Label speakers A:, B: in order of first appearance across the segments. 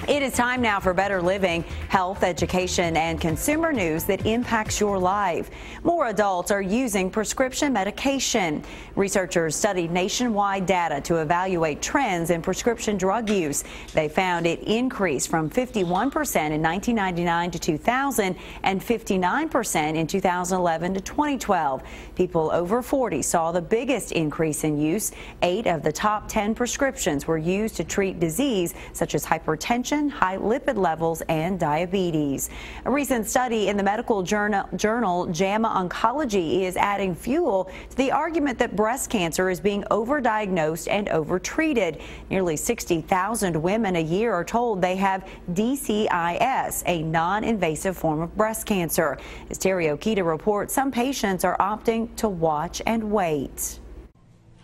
A: It is time now for Better Living, health, education, and consumer news that impacts your life. More adults are using prescription medication. Researchers studied nationwide data to evaluate trends in prescription drug use. They found it increased from 51% in 1999 to 2000 and 59% in 2011 to 2012. People over 40 saw the biggest increase in use. 8 of the top 10 prescriptions were used to treat disease such as hypertension, high lipid levels, and diabetes. A recent study in the medical journal JAMA Oncology is adding fuel to the argument that breast cancer is being overdiagnosed and overtreated. Nearly 60,000 women a year are told they have DCIS, a non-invasive form of breast cancer. As Terry Okita reports, some patients are opting to watch and wait.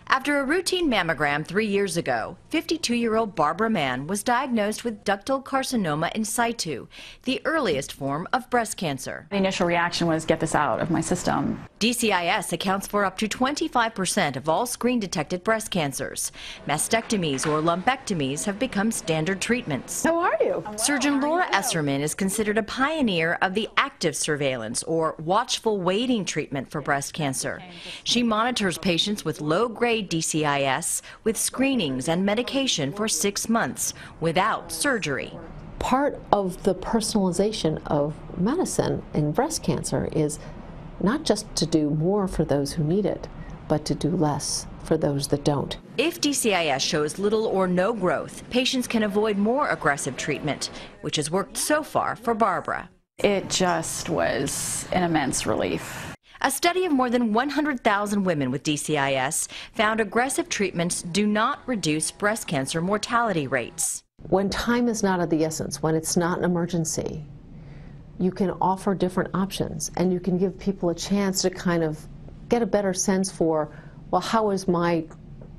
B: After a routine mammogram 3 years ago, 52-year-old Barbara Mann was diagnosed with ductal carcinoma in situ, the earliest form of breast cancer.
C: The initial reaction was, get this out of my system.
B: DCIS accounts for up to 25% of all screen-detected breast cancers. Mastectomies or lumpectomies have become standard treatments.
C: How are you?
B: Surgeon Laura Esserman is considered a pioneer of the active surveillance or watchful waiting treatment for breast cancer. She monitors patients with low-grade DCIS with screenings and medication for 6 months without surgery.
D: Part of the personalization of medicine in breast cancer is not just to do more for those who need it, but to do less for those that don't.
B: If DCIS shows little or no growth, patients can avoid more aggressive treatment, which has worked so far for Barbara.
C: It just was an immense relief.
B: A study of more than 100,000 women with DCIS found aggressive treatments do not reduce breast cancer mortality rates.
D: When time is not of the essence, when it's not an emergency, you can offer different options and you can give people a chance to kind of get a better sense for, well, how is my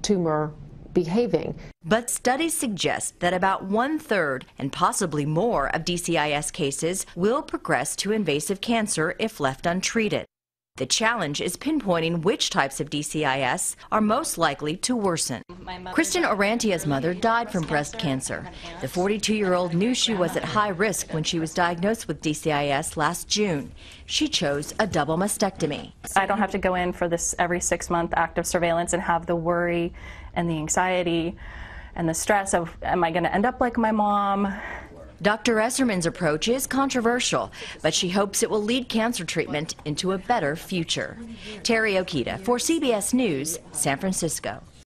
D: tumor behaving?
B: But studies suggest that about 1/3 and possibly more of DCIS cases will progress to invasive cancer if left untreated. The challenge is pinpointing which types of DCIS are most likely to worsen. Kristen Orantia's mother died from breast cancer. The 42-year-old knew she was at high risk when she was diagnosed with DCIS last June. She chose a double mastectomy.
E: I don't have to go in for this every 6-month active surveillance and have the worry and the anxiety and the stress of, am I going to end up like my mom?
B: Dr. Esserman's approach is controversial, but she hopes it will lead cancer treatment into a better future. Terry Okita for CBS News, San Francisco.